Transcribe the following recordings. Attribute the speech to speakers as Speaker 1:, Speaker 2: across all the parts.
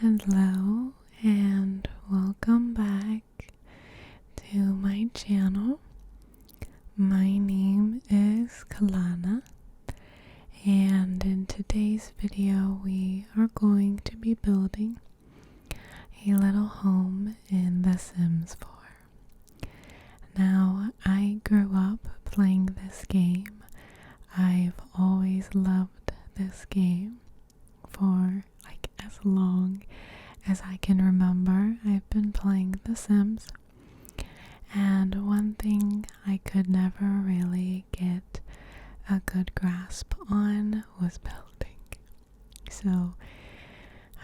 Speaker 1: Hello and welcome back to my channel. My name is Khlonna, and in today's video we are going to be building a little home in The Sims 4. Now, I grew up playing this game. I've always loved this game for as long as I can remember. I've been playing The Sims, and one thing I could never really get a good grasp on was building. So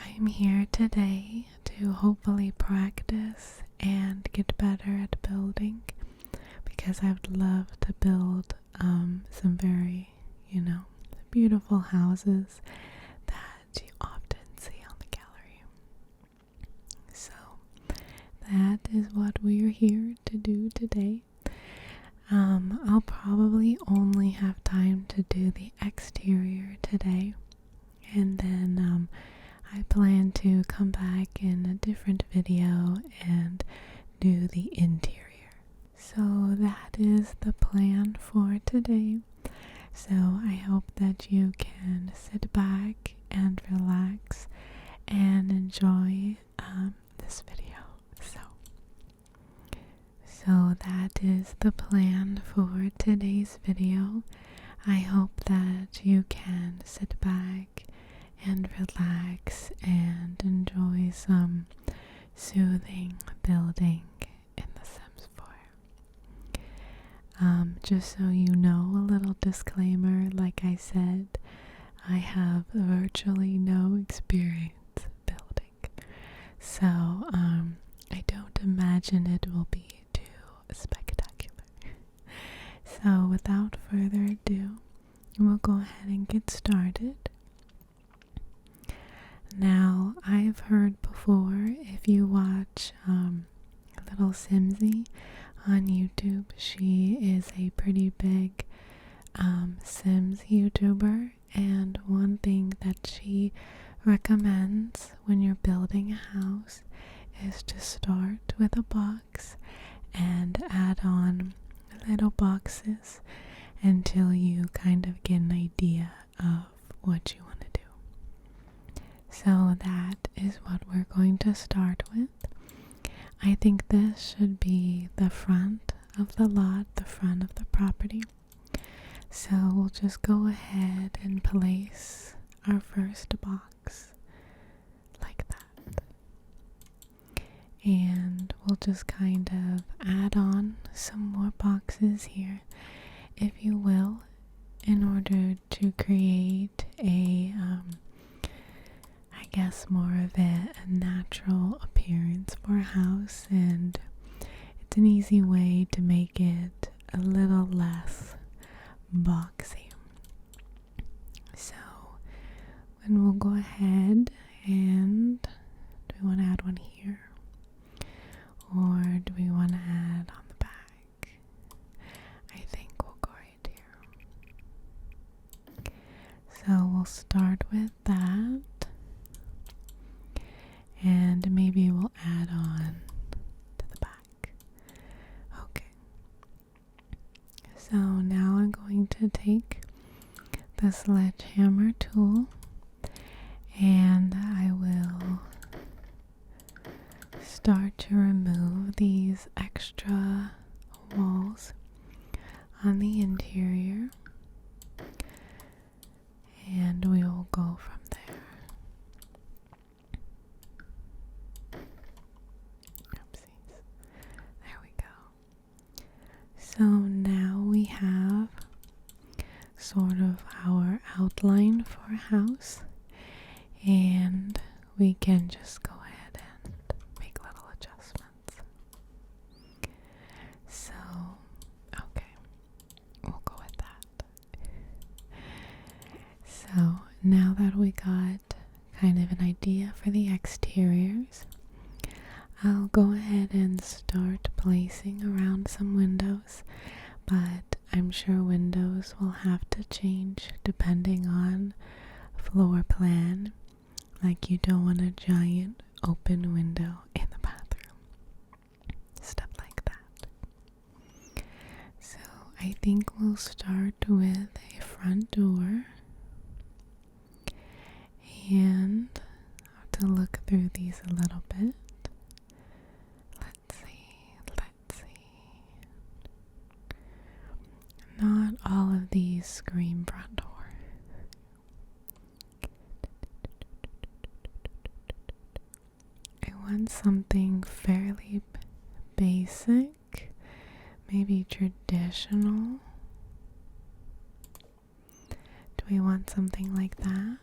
Speaker 1: I'm here today to hopefully practice and get better at building, because I would love to build some very, beautiful houses that you often see on the gallery. So that is what we are here to do today. I'll probably only have time to do the exterior today, and then I plan to come back in a different video and do the interior. So that is the plan for today. So I hope that you can sit back and relax and enjoy this video. So that is the plan for today's video. I hope that you can sit back and relax and enjoy some soothing building in The Sims 4. Just so you know, a little disclaimer, like I said, I have virtually no experience building, so I don't imagine it will be too spectacular. So without further ado, we'll go ahead and get started. Now, I've heard before, if you watch Little Simsy on YouTube, she is a pretty big Sims YouTuber, and one thing that she recommends when you're building a house is to start with a box and add on little boxes until you kind of get an idea of what you want to do. So that is what we're going to start with. I think this should be the front of the lot, the front of the property. So we'll just go ahead and place our first box like that. And we'll just kind of add on some more boxes here, if you will, in order to create a more of a natural appearance for a house, and it's an easy way to make it a little less boxy. So, and we'll go ahead and, do we want to add one here, or do we want to add on the back? I think we'll go right here. So we'll start with that. And maybe we'll add on to the back. Okay. So now I'm going to take the sledgehammer tool, and I will start to remove these extra walls on the interior, and we will go from there. So now we have sort of our outline for a house, and we can just go ahead and make little adjustments. So, okay, we'll go with that. So now that we got kind of an idea for the exteriors, I'll go ahead and start placing around some windows, but I'm sure windows will have to change depending on floor plan. Like you don't want a giant open window in the bathroom. Stuff like that. So I think we'll start with a front door. And I have to look through these a little bit. Let's see. Not all of these scream front door. I want something fairly basic, maybe traditional. Do we want something like that?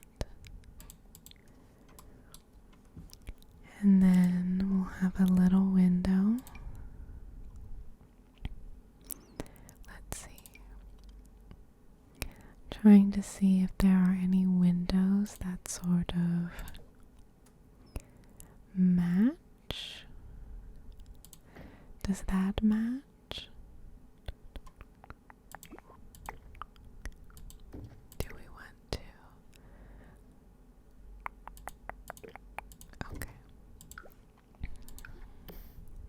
Speaker 1: And then we'll have a little window. Let's see. Trying to see if there are any windows that sort of match. Does that match? Do we want to? Okay.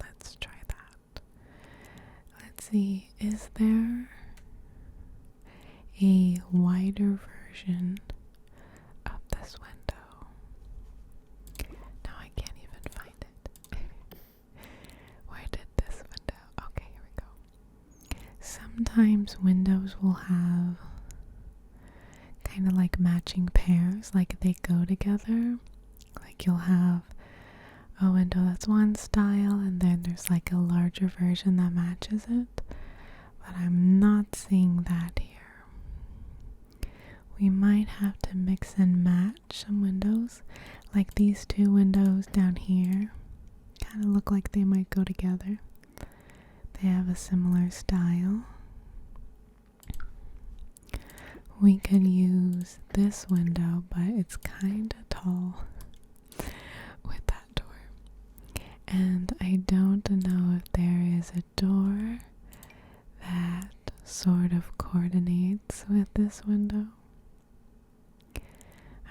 Speaker 1: Let's try that. Let's see, is there a wider version of this window? No, I can't even find it. Where did this window? Okay, here we go. Sometimes windows will have kind of like matching pairs, like they go together. Like you'll have a window that's one style and then there's like a larger version that matches it. But I'm not seeing that here. We might have to mix and match some windows. Like these two windows down here kind of look like they might go together. They have a similar style. We could use this window, but it's kind of tall with that door. And I don't know if there is a door that sort of coordinates with this window.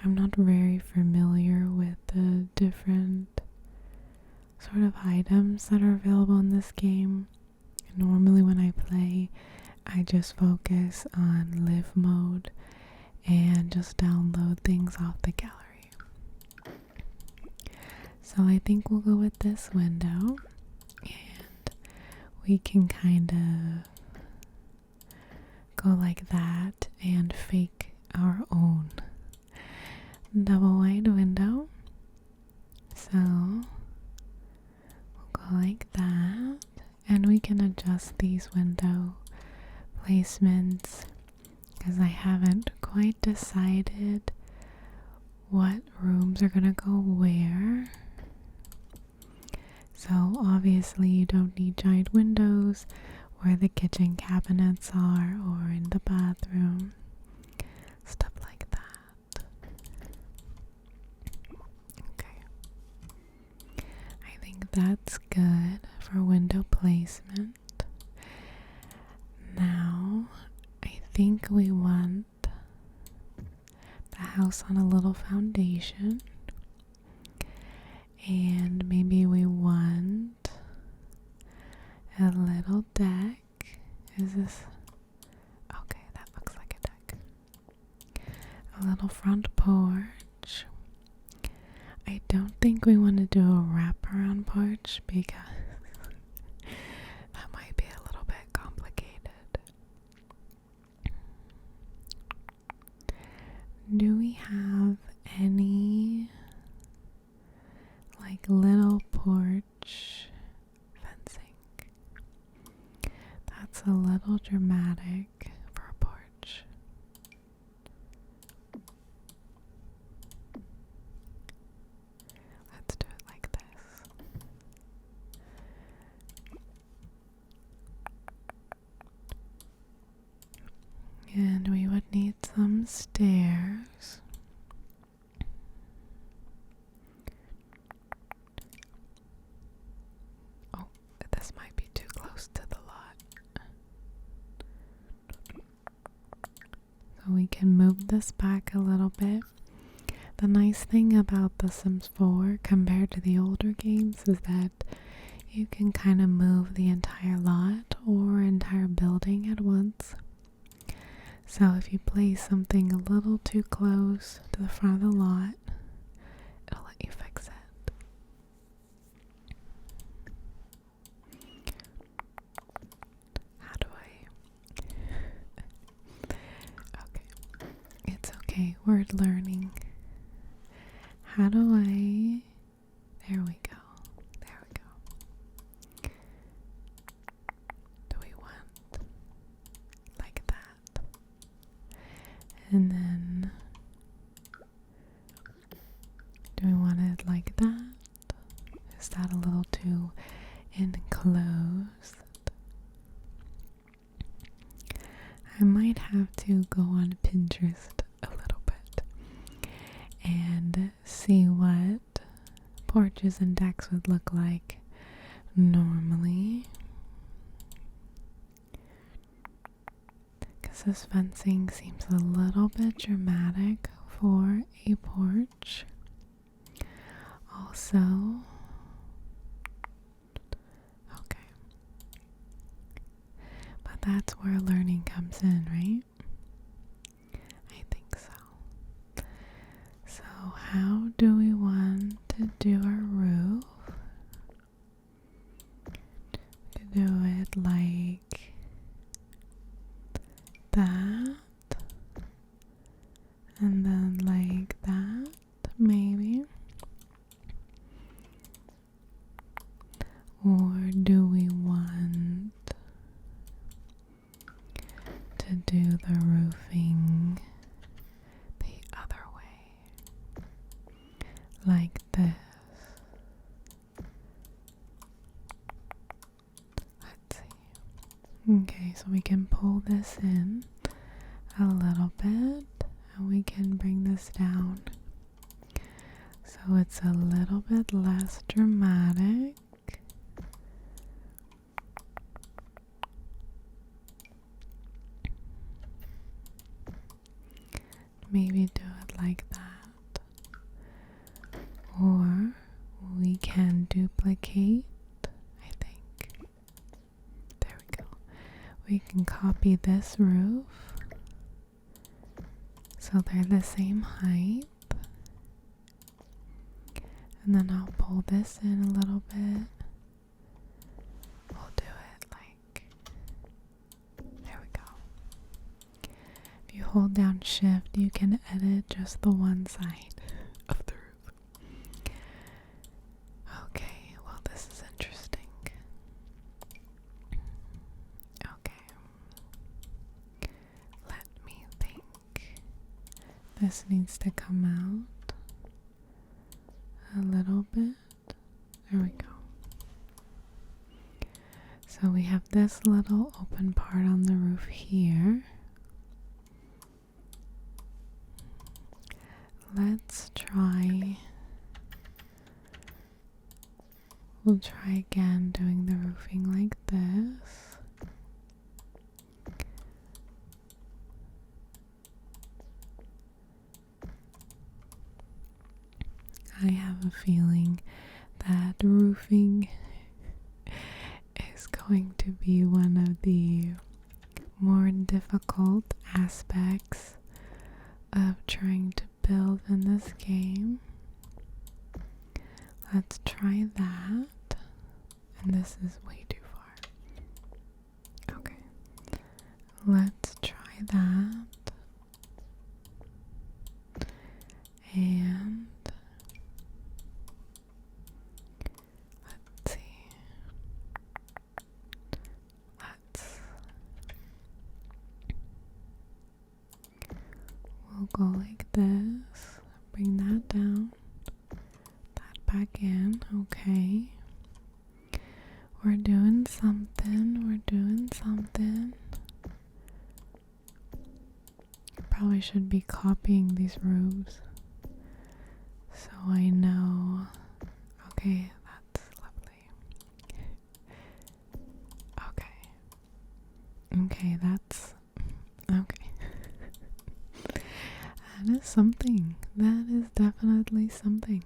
Speaker 1: I'm not very familiar with the different sort of items that are available in this game. Normally when I play, I just focus on live mode and just download things off the gallery. So I think we'll go with this window and we can kind of go like that and fake our own double wide window. So we'll go like that, and we can adjust these window placements because I haven't quite decided what rooms are gonna go where. So obviously you don't need giant windows where the kitchen cabinets are or in the bathroom, stuff like that. Okay, I think that's good for window placement. Now I think we want the house on a little foundation, and maybe we want a little deck. Is this okay? That looks like a deck. A little front porch. I don't think we want to do a wraparound porch because that might be a little bit complicated. Do we have any like little porch fencing? That's a little dramatic for a porch. Let's do it like this. And we would need some stairs. Oh, this might be too close to the lot. So we can move this back a little bit. The nice thing about The Sims 4 compared to the older games is that you can kind of move the entire lot or entire building at once. So if you place something a little too close to the front of the lot, it'll let you fix it. How do I? Okay. It's okay. We're learning. How do I? There we go. There we go. Do we want like that? And then do we want it like that? Is that a little too enclosed? I might have to go on Pinterest a little bit and see what porches and decks would look like normally. Because this fencing seems a little bit dramatic for a porch. Also, okay. But that's where learning comes in, right? I think so. So how do we want to do our roof? To do it like that, and then like that, maybe. Or do we want to do the roofing the other way? Like this. Let's see. Okay, so we can pull this in a little bit and we can bring this down so it's a little bit less dramatic. Maybe do it like that. Or we can duplicate, I think. There we go. We can copy this roof so they're the same height. And then I'll pull this in a little bit. We'll do it like, there we go. If you hold down shift, you can edit just the one side of the roof. Okay, well this is interesting. Okay. Let me think. This needs to come out a little bit. There we go. So we have this little open part on the roof here. Let's try. We'll try again doing the roofing like this. I have a feeling that roofing is going to be one of the more difficult aspects of trying to build in this game. Let's try that. And this is way too far. Okay. Let's try that. And let's see. We'll go like this. Bring that down. That back in. Okay. We're doing something. We're doing something. Probably should be copying these roofs so I know. Okay, that's lovely. Okay. Okay, that's okay. That is something. That is definitely building.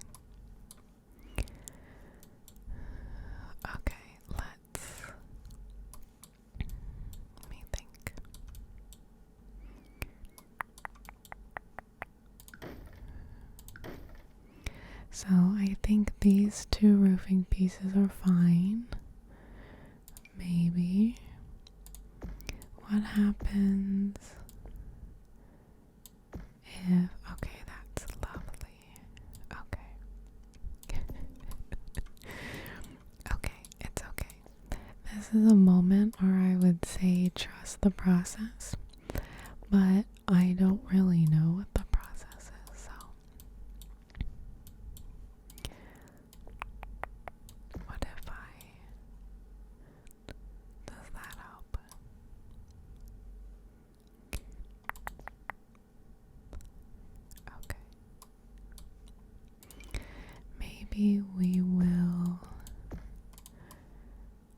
Speaker 1: Okay, let me think. So I think these two roofing pieces are fine. Maybe. What happens if, okay, that's lovely. Okay. Okay, it's okay. This is a moment where I would say trust the process, but I don't really know what the process is, so what if does that help? Okay. Maybe we will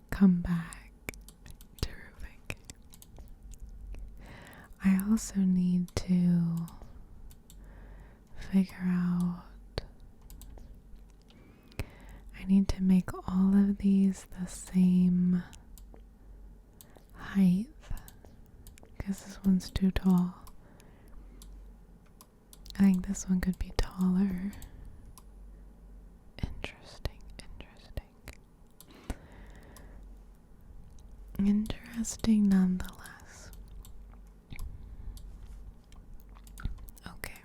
Speaker 1: come back to roofing. I also need to figure out, I need to make all of these the same height because this one's too tall. I think this one could be taller. Interesting nonetheless. Okay.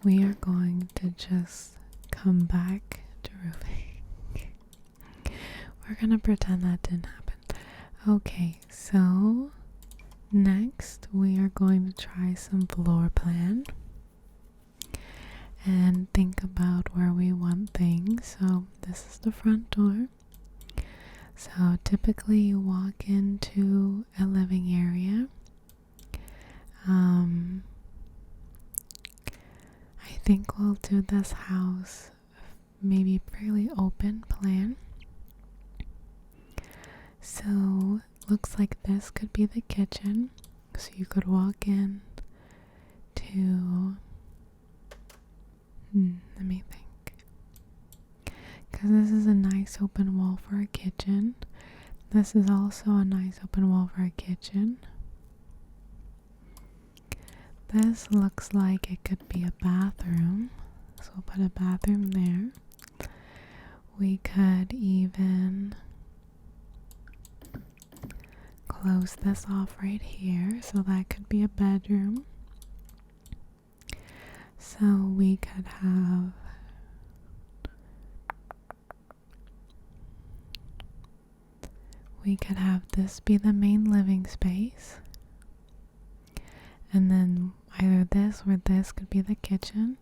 Speaker 1: We are going to just come back to roofing. We're gonna pretend that didn't happen. Okay, so next we are going to try some floor plan and think about where we want things. So this is the front door. So typically you walk into a living area. I think we'll do this house maybe fairly open plan. So looks like this could be the kitchen. So you could walk in to, let me think. Because this is a nice open wall for a kitchen. This is also a nice open wall for a kitchen. This looks like it could be a bathroom. So we'll put a bathroom there. We could even close this off right here. So that could be a bedroom. So we could have this be the main living space, and then either this or this could be the kitchen,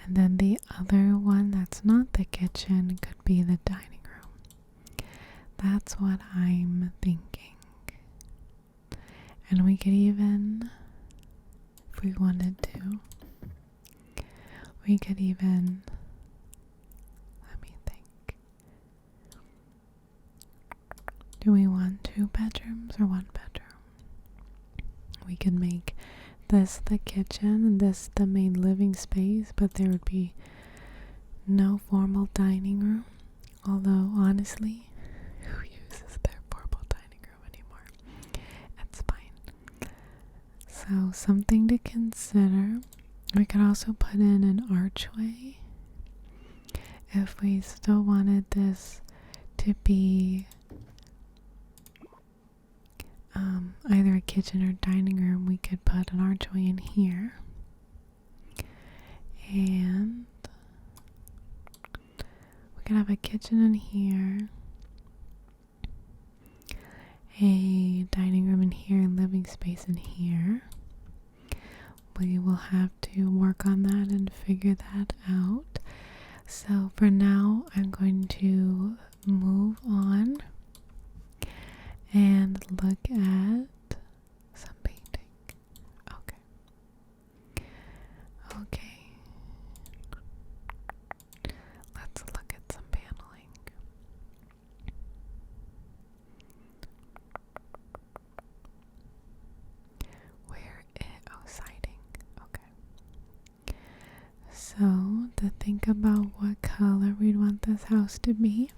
Speaker 1: and then the other one that's not the kitchen could be the dining room. That's what I'm thinking. And we could even, if we wanted to, we could even, let me think. Do we want 2 bedrooms or 1 bedroom? We could make this the kitchen and this the main living space, but there would be no formal dining room. Although, honestly, who uses their formal dining room anymore? That's fine. So, something to consider. We could also put in an archway if we still wanted this to be either a kitchen or dining room. We could put an archway in here, and we could have a kitchen in here, a dining room in here, and living space in here. We will have to work on that and figure that out. So for now, I'm going to move on and look at some painting. Okay. Let's look at some paneling. Siding. Okay. So the about what color we'd want this house to be.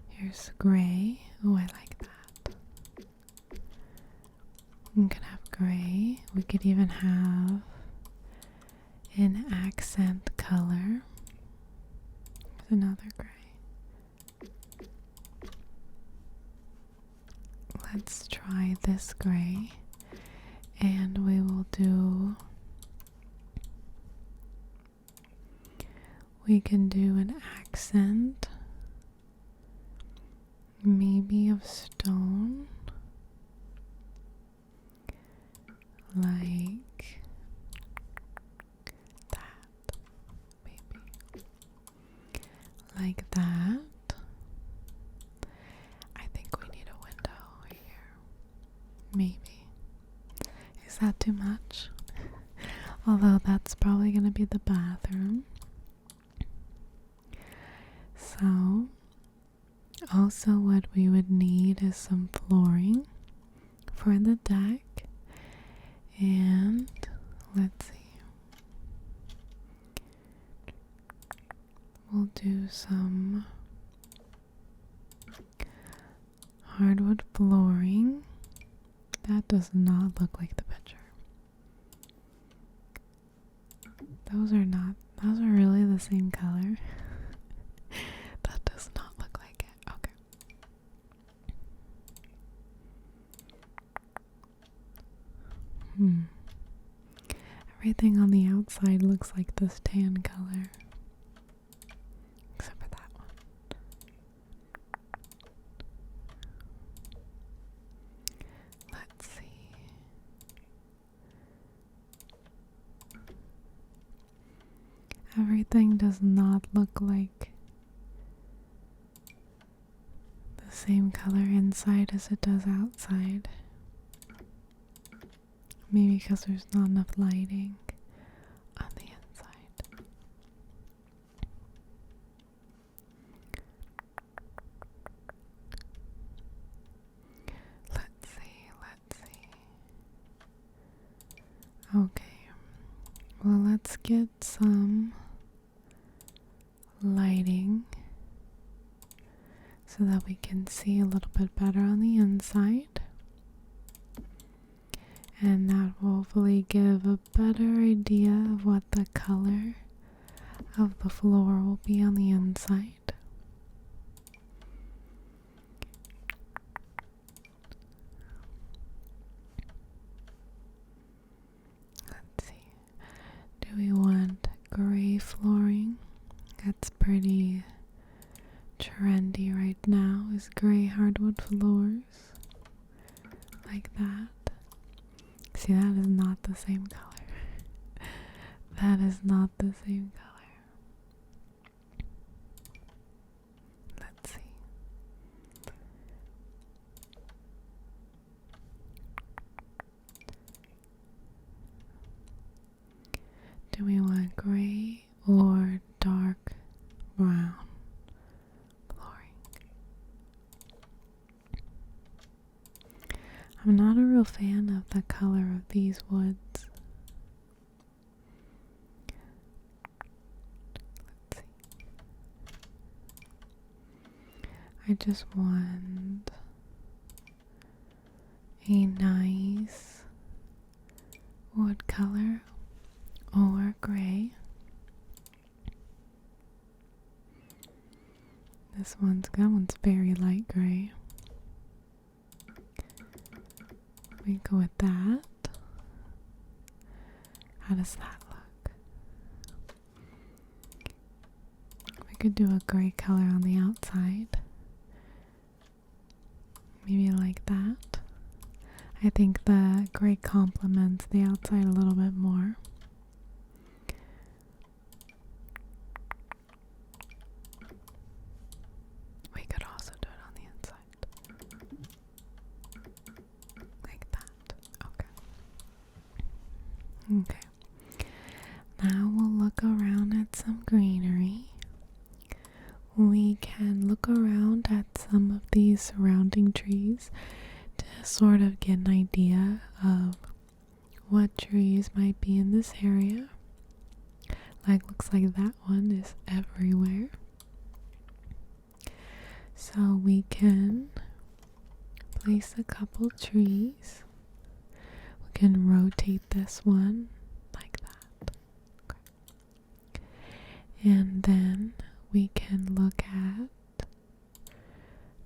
Speaker 1: Here's gray. Oh, I like that. We could have gray. We could even have an accent color. There's another gray. Let's try this gray. And we will do, we can do an accent, maybe of stone, like that, maybe, like that. I think we need a window here, maybe. Is that too much? Although that's probably going to be the bathroom. So, also what we would need is some flooring for the deck. And let's see. We'll do some hardwood flooring. That does not look like the picture. Those are really the same color. That does not look like it. Okay. Everything on the outside looks like this tan color. Except for that one. Let's see. Everything does not look like the same color inside as it does outside. Maybe because there's not enough lighting on the inside. Let's see. Okay. Well, let's get some lighting so that we can see a little bit better on the inside, and that will hopefully give a better idea of what the color of the floor will be on the inside. Let's see. Do we want gray flooring? That's pretty trendy right now, is gray hardwood floors. Like that. See, that is not the same color. That is not the same color. Let's see. Do we want gray or dark brown flooring? I'm not a real fan of the color of these woods. Let's see. I just want a nice wood color or gray. That one's very light gray. We go with that. How does that look? We could do a gray color on the outside. Maybe like that. I think the gray complements the outside a little bit more. We could also do it on the inside. Like that. Okay. Okay. Now we'll look around at some greenery. We can look around at some of these surrounding trees to sort of get an idea of what trees might be in this area. Like, looks like that one is everywhere. So we can place a couple trees. We can rotate this one like that. Okay. And then we can look at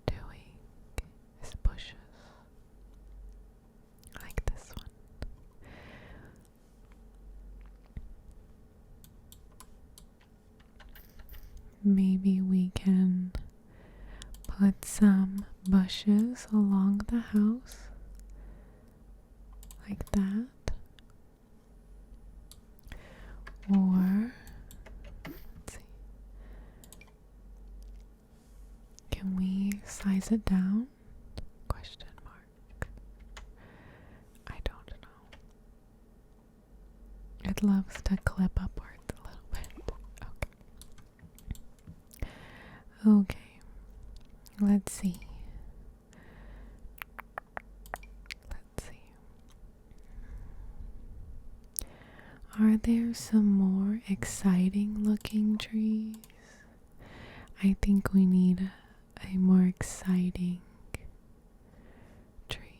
Speaker 1: doing his bushes like this one. Maybe we can put some bushes along the house like that. Or, let's see, can we size it down? Question mark. I don't know. It loves to clip upwards a little bit. Okay. Okay. Let's see. Let's see. Are there some more exciting looking trees? I think we need a more exciting tree.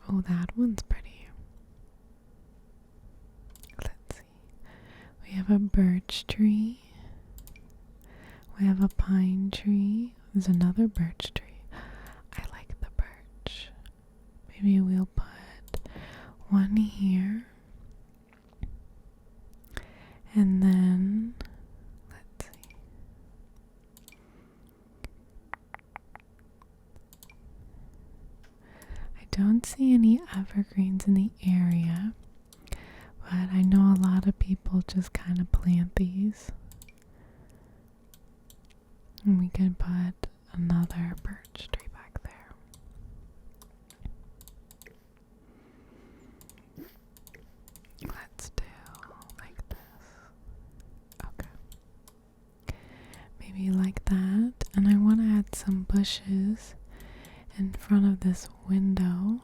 Speaker 1: Oh, that one's pretty. Let's see. We have a birch tree. We have a pine tree. There's another birch tree. I like the birch. Maybe we'll put one here. And then, let's see. I don't see any evergreens in the area, but I know a lot of people just kind of plant these. And we can put another birch tree back there. Let's do like this. Okay. Maybe like that. And I want to add some bushes in front of this window.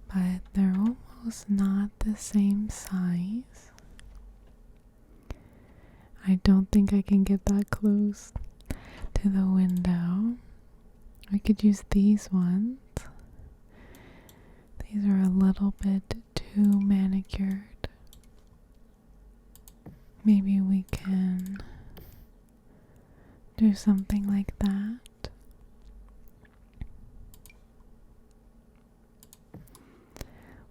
Speaker 1: But they're almost not the same size. I don't think I can get that close to the window. We could use these ones. These are a little bit too manicured. Maybe we can do something like that. We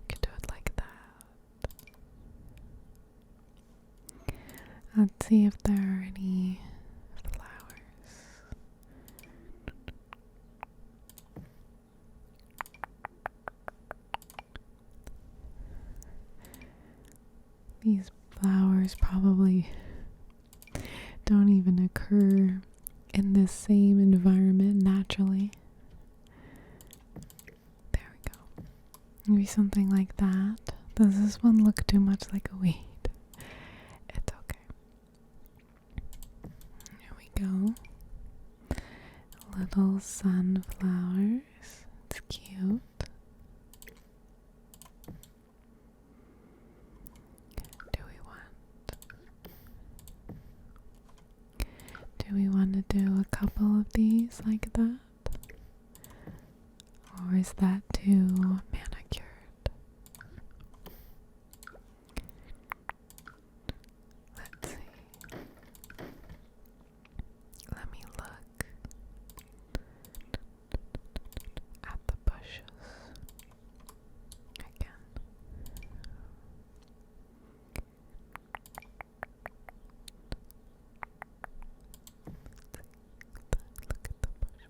Speaker 1: could do it like that. Let's see if there are any flowers. These flowers probably don't even occur in the same environment naturally. There we go. Maybe something like that. Does this one look too much like a weed? It's okay. Here we go. Little sunflowers. It's cute. Do we want to do a couple of these like that? Or is that too manicured? Let's see. Let me look at the bushes again. Look at the bushes.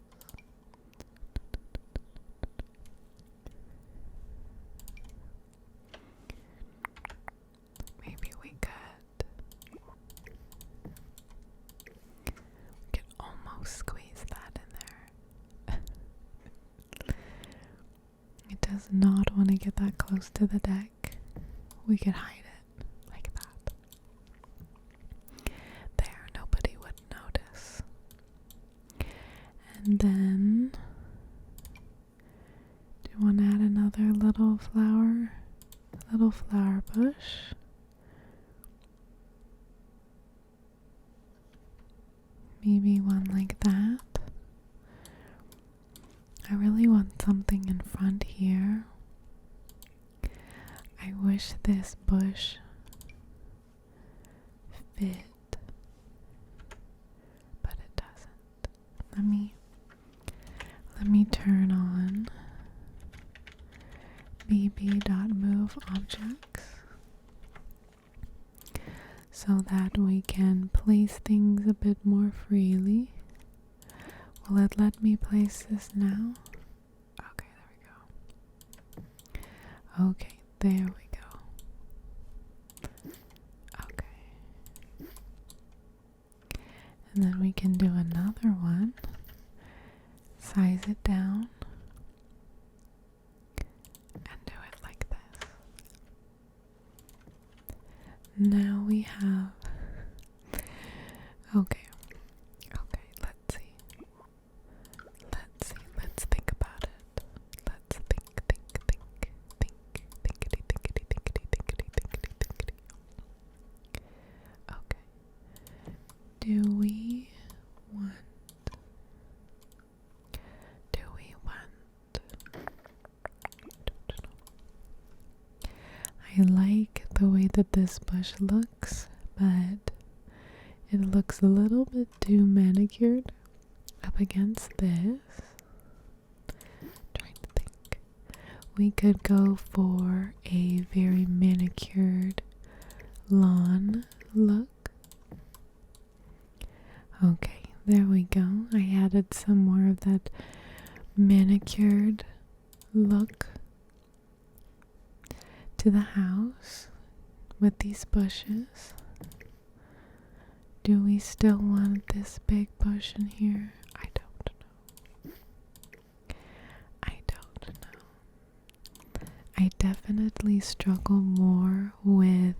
Speaker 1: Maybe we could almost squeeze that in there. It does not want to get that close to the deck. We could hide it like that. There, nobody would notice. And then little flower bush. Maybe one like that. I really want something in front here. I wish this bush fit, but it doesn't. Let me turn on bb.move objects so that we can place things a bit more freely. Will it let me place this now? Okay, there we go. Okay, there we go. Okay. And then we can do another one. Size it down. And do it like this. Now we have... Okay. Let's think about it. Let's think. Okay. Do we want I like the way that this bush looks, but it looks a little bit too manicured up against this. Trying to think. We could go for a very manicured lawn look. Okay, there we go. I added some more of that manicured look to the house with these bushes. Do we still want this big bush in here? I don't know. I definitely struggle more with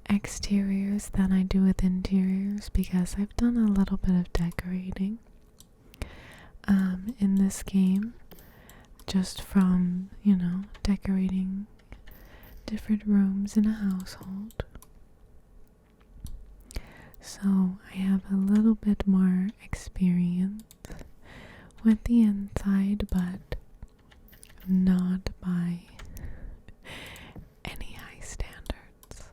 Speaker 1: exteriors than I do with interiors because I've done a little bit of decorating in this game, just from, decorating different rooms in a household. So I have a little bit more experience with the inside, but not by any high standards.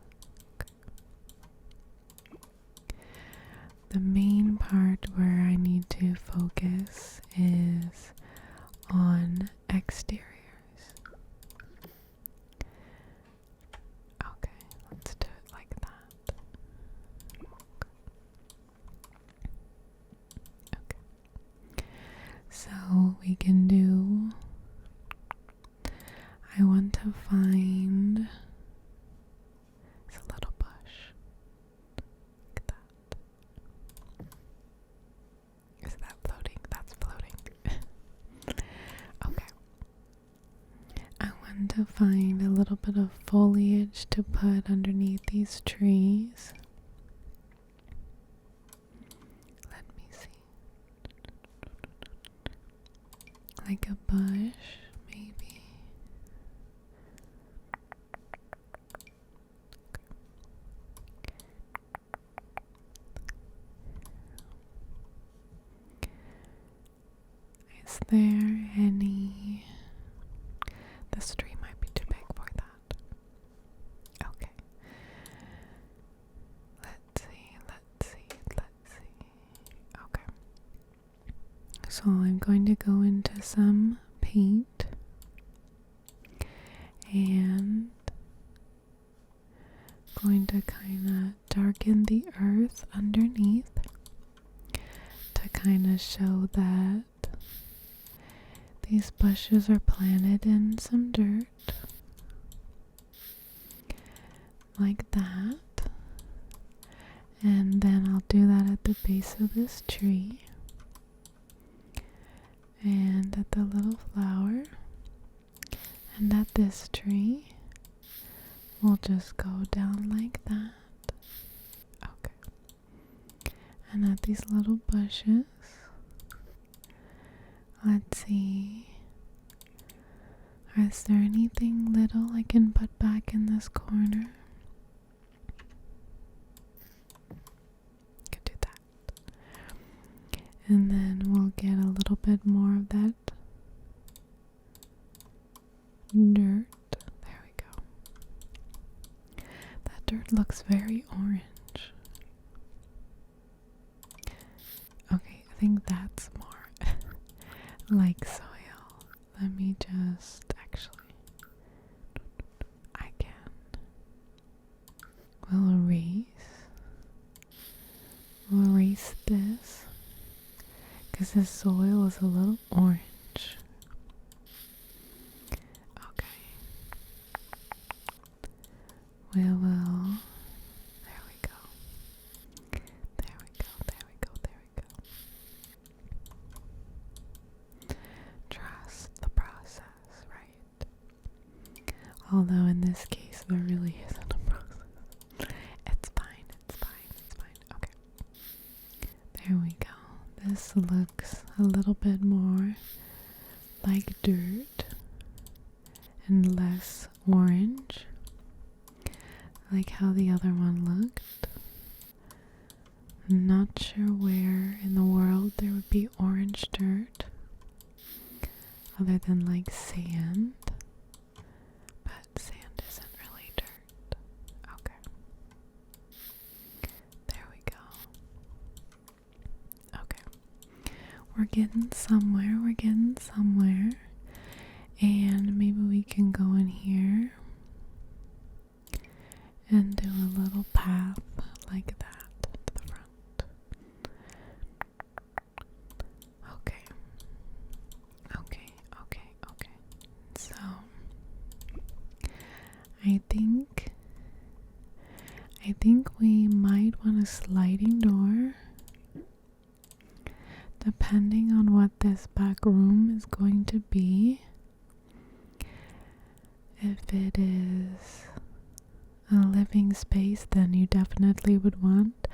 Speaker 1: The main part where I need to focus is on exteriors. Okay, let's do it like that. Okay. So we can do, I want to find, it's a little bush. Look at that. Is that floating? That's floating. Okay. I want to find a little bit of foliage to put underneath these trees. Let me see. Like a bush, maybe. Is there any... This tree might be too big for that. Okay. Let's see. Okay. So I'm going to go into some paint and going to kind of darken the earth underneath to kind of show that these bushes are planted in some dirt, like that. And then I'll do that at the base of this tree and at the little flower, and at this tree we'll just go down like that. Okay. And at these little bushes Let's see. Is there anything little I can put back in this corner? Could do that. And then we'll get a little bit more of that dirt. There we go. That dirt looks very orange. Okay, I think that's more like soil. Let me just actually, we'll erase this because the soil is a little orange. Okay. We will, there we go. There we go, there we go, there we go. Trust the process, right? Although in this case there really isn't a process. It's fine, it's fine, it's fine. Okay. There we go. This looks a little bit more like dirt and less orange, like how the other one looked. I'm not sure where in the world there would be orange dirt other than like sand, but sand isn't really dirt. Okay. There we go. Okay. We're getting somewhere, and maybe we can go in here and do a little path like that to the front. Okay. So I think we might want a sliding door depending on what this back room is going to be. If it is a living space, then you definitely would want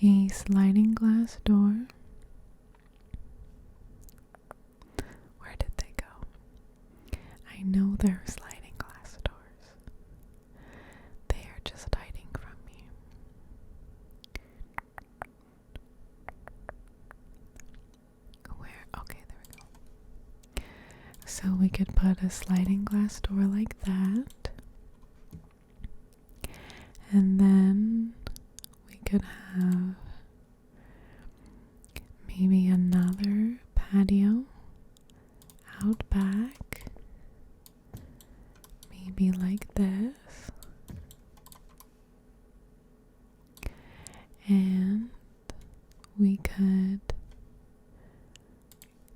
Speaker 1: a sliding glass door. Where did they go? I know there are sliding glass doors. They are just hiding from me. Where? Okay, there we go. So we could put a sliding glass door like that. And then we could have maybe another patio out back, maybe like this, and we could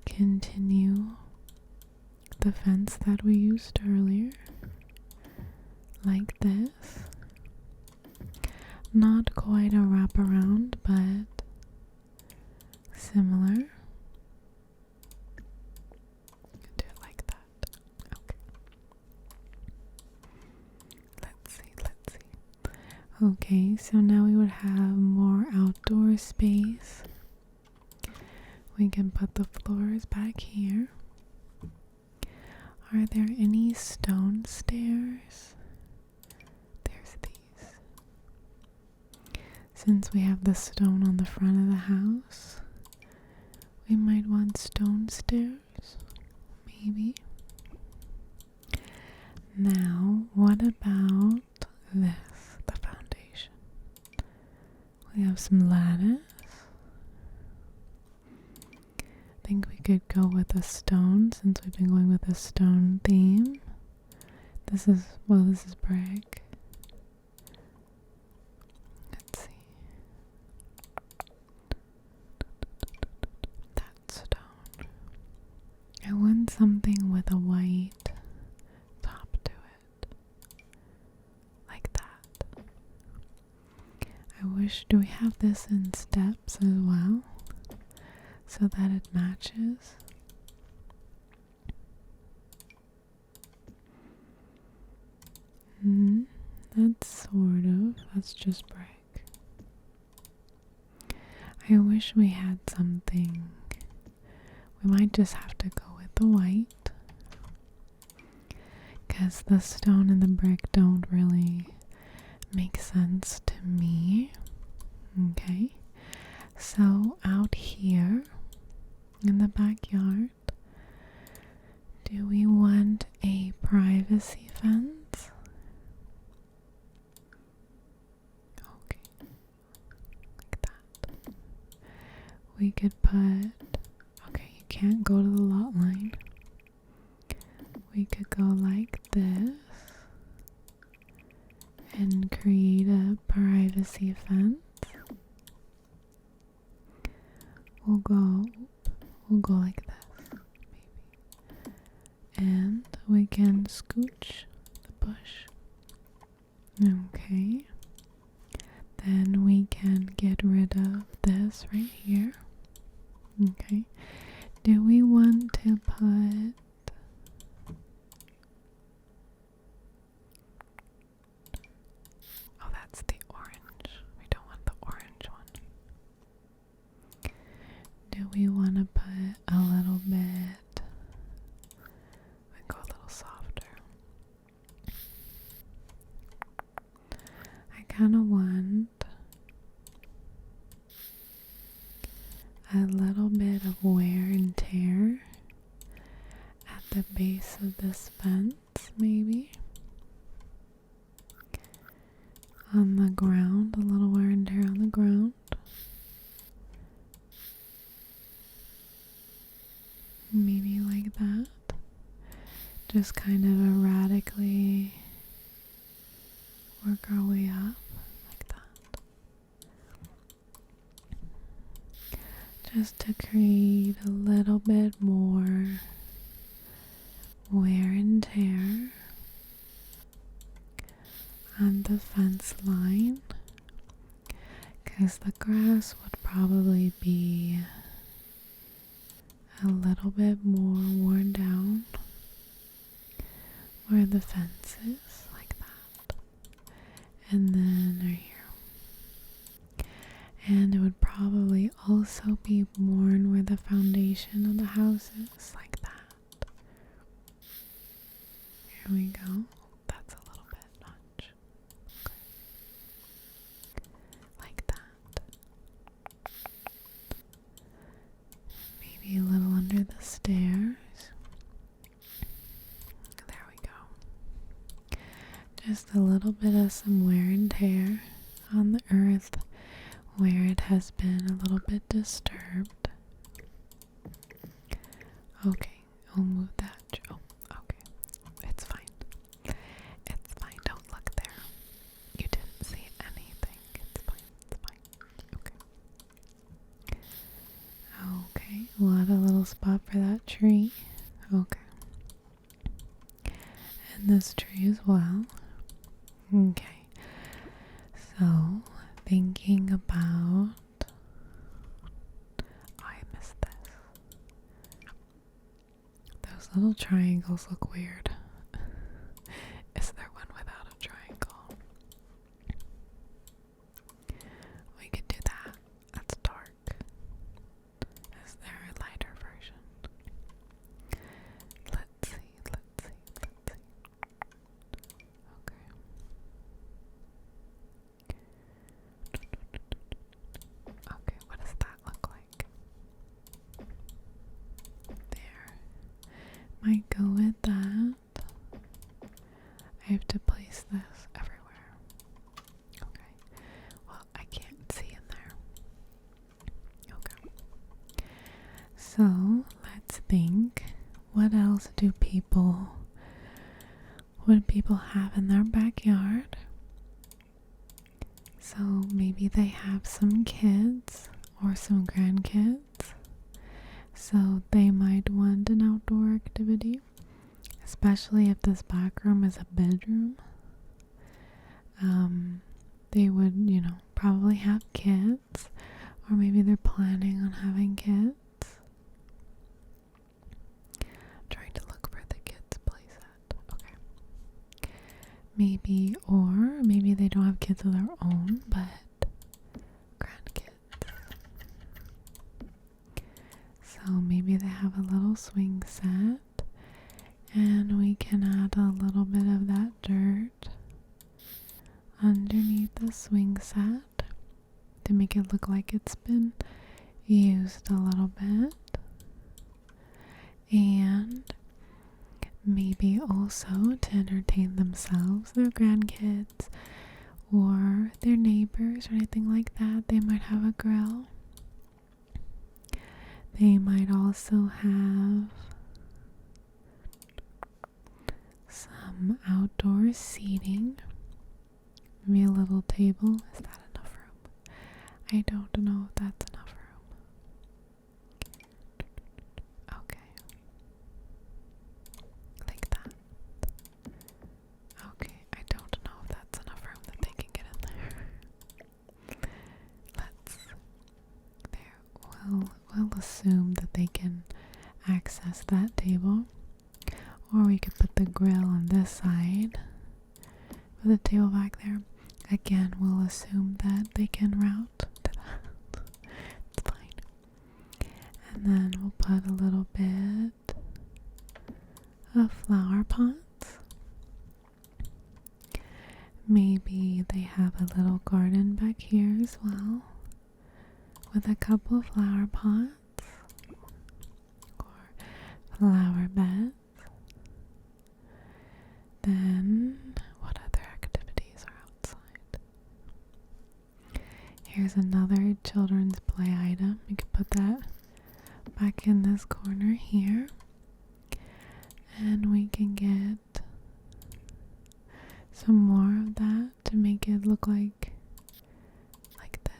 Speaker 1: continue the fence that we used earlier, like this. Not quite a wraparound, but similar. Do it like that. Okay. Let's see. Okay, so now we would have more outdoor space. We can put the floors back here. Are there any stone stairs? There's these. Since we have the stone on the front of the house, we might want stone stairs, maybe. Now, what about this, the foundation? We have some lattice. I think we could go with a stone since we've been going with a stone theme. This is brick. Let's see. That stone. I want something with a white top to it. Like that. I wish, do we have this in steps as well? So that it matches. That's just brick. I wish we had something We might just have to go with the white, because the stone and the brick don't really make sense to me. Okay, so out here in the backyard, do we want a privacy fence? Okay, like that. We could put, okay, you can't go to the lot line. We could go like this and create a privacy fence. We'll go like this, maybe. And we can scooch the bush. Okay. Then we can get rid of this right here. Okay. Do we want to put oh, that's the orange. We don't want the orange one. Do we want to put a little bit and go a little softer? I kind of want a little bit of wear and tear at the base of this fence, maybe. On the ground, a little wear and tear on the ground. Maybe like that. Just kind of erratically work our way up like that. Just to create a little bit more wear and tear on the fence line, because the grass would probably be a little bit more worn down where the fence is, like that, and then right here. And it would probably also be worn where the foundation of the house is, like that. Here we go. That's a little bit much. Okay. Like that. Maybe a little under the stairs. There we go. Just a little bit of some wear and tear on the earth where it has been a little bit disturbed. Okay, I'll move that. Oh, okay. It's fine. It's fine. Don't look there. You didn't see anything. It's fine. It's fine. Okay. Okay, we'll add a little spot for that tree. Okay. And this tree as well. Okay. So, thinking about... Oh, I missed this. Those little triangles look weird. Is there one without a triangle? We could do that. That's dark. Is there a lighter version? Let's see. Okay. Okay, what does that look like? There. Might go with that. I have to place this everywhere. Okay. Well, I can't see in there. Okay. So, let's think. What else would people have in their backyard? So maybe they have some kids or some grandkids. So they might want an outdoor activity, especially if this back room is a bedroom. They would, probably have kids, or maybe they're planning on having kids. Trying to look for the kids' playset. Okay. Maybe they don't have kids of their own, but grandkids. So maybe maybe they have a little swing set, and we can add a little bit of that dirt underneath the swing set to make it look like it's been used a little bit. And maybe also to entertain themselves, their grandkids, or their neighbors or anything like that, they might have a grill. They might also have some outdoor seating. Maybe a little table. Is that enough room? I don't know if that's enough room. Okay. Like that. Okay, I don't know if that's enough room that they can get in there. We'll assume that they can access that table. Or we could put the grill on this side. Put the table back there. Again, we'll assume that they can route to that. It's fine. And then we'll put a little bit of flower pots. Maybe they have a little garden back here as well, with a couple of flower pots or flower beds. Then, what other activities are outside? Here's another children's play item. You can put that back in this corner here. And we can get some more of that to make it look like this.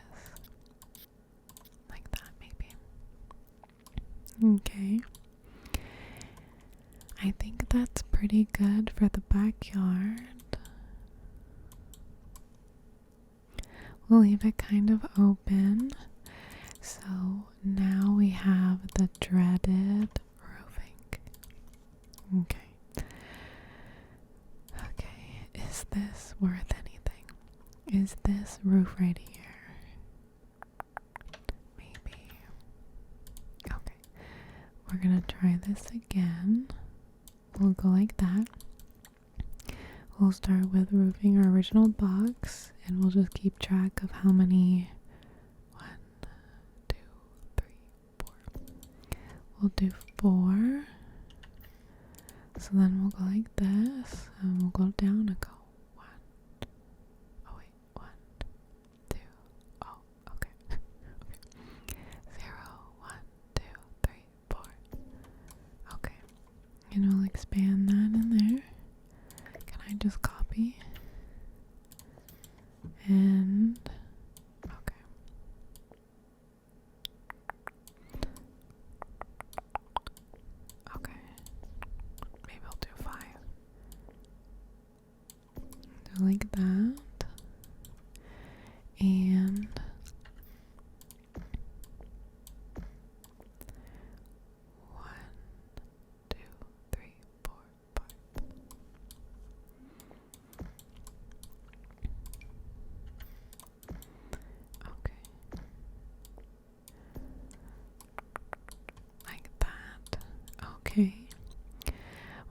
Speaker 1: Like that, maybe. Okay. I think that's pretty good for the backyard. We'll leave it kind of open. So now we have the dreaded roofing. Okay. Okay, is this worth anything? Is this roof right here? Maybe. Okay. We're gonna try this again. We'll go like that. We'll start with roofing our original box, and we'll just keep track of how many. 1, 2, 3, 4. We'll do 4. So then we'll go like this, and we'll go down and go 1. Oh wait, 1, 2. Oh, okay. 0, 1, 2, 3, 4. Okay. And we'll expand that in there. Can I just copy? And okay. Okay. Maybe I'll do 5. Do like that. And 1, 2, 3, 4, 5. Okay. Like that. Okay.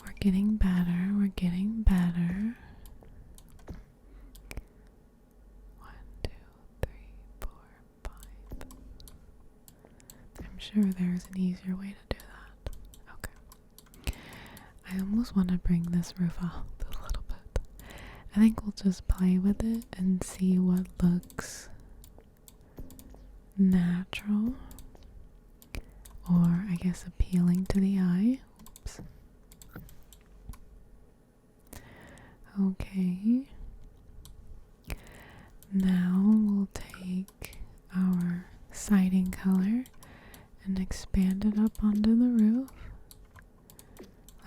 Speaker 1: We're getting better. We're getting better. 1, 2, 3, 4, 5. I'm sure there's an easier way to do that. Okay. I almost want to bring this roof up a little bit. I think we'll just play with it and see what looks natural, or I guess appealing to the eye. Oops. Okay. Now we'll take our siding color and expand it up onto the roof.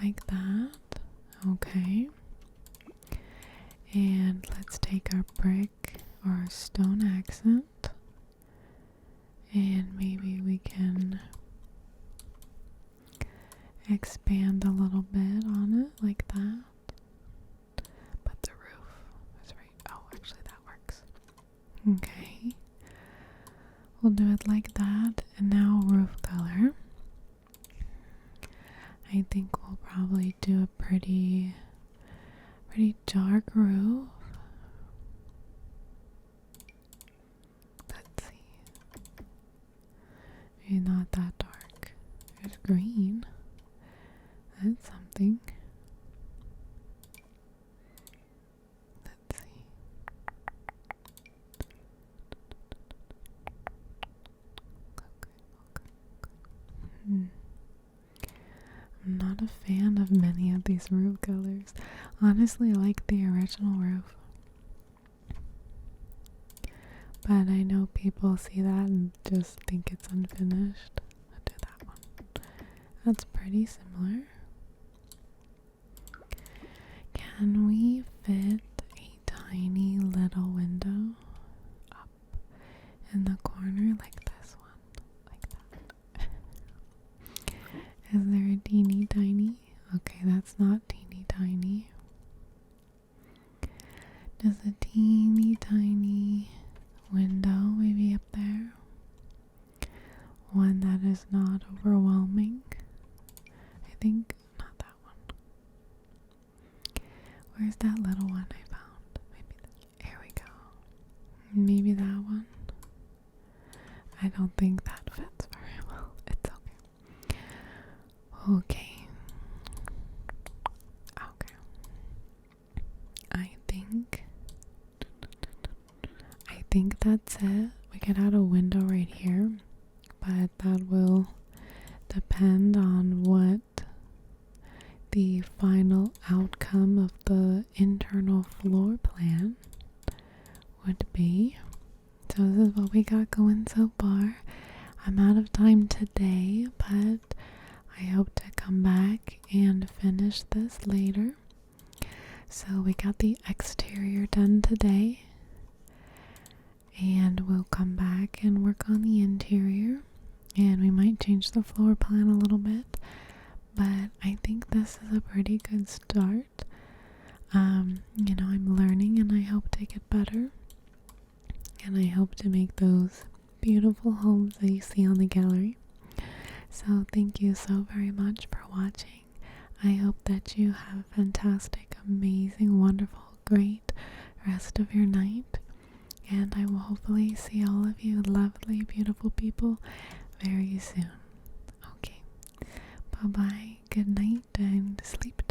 Speaker 1: Like that. Okay. And let's take our brick or our stone accent, and maybe we can expand a little bit on it like that. But the roof is right. Oh, actually that works. Okay. We'll do it like that. And now roof color. I think we'll probably do a pretty dark roof. Let's see. Maybe not that dark. There's green. That's something. Let's see. Okay. I'm not a fan of many of these roof colors. Honestly, I like the original roof. But I know people see that and just think it's unfinished. I'll do that one. That's pretty similar. Can we fit a tiny little window up in the corner like this one? Like that. Is there a teeny tiny? Okay, that's not teeny tiny. Just a teeny tiny window maybe up there. One that is not overwhelming. I think not that one. Where's that little one I found? Maybe here we go. Maybe that one. I don't think that fits very well. It's okay. Okay. Okay. I think that's it. We could add a window right here, but that will depend on what the final outcome of the internal floor plan would be. So this is what we got going so far. I'm out of time today, but I hope to come back and finish this later. So we got the exterior done today, and we'll come back and work on the interior, and we might change the floor plan a little bit, but I think this is a pretty good start. You know, I'm learning and I hope to get better, and I hope to make those beautiful homes that you see on the gallery. So thank you so very much for watching. I hope that you have a fantastic, amazing, wonderful, great rest of your night. And I will hopefully see all of you lovely, beautiful people very soon. Okay. Bye-bye. Good night and sleep tight.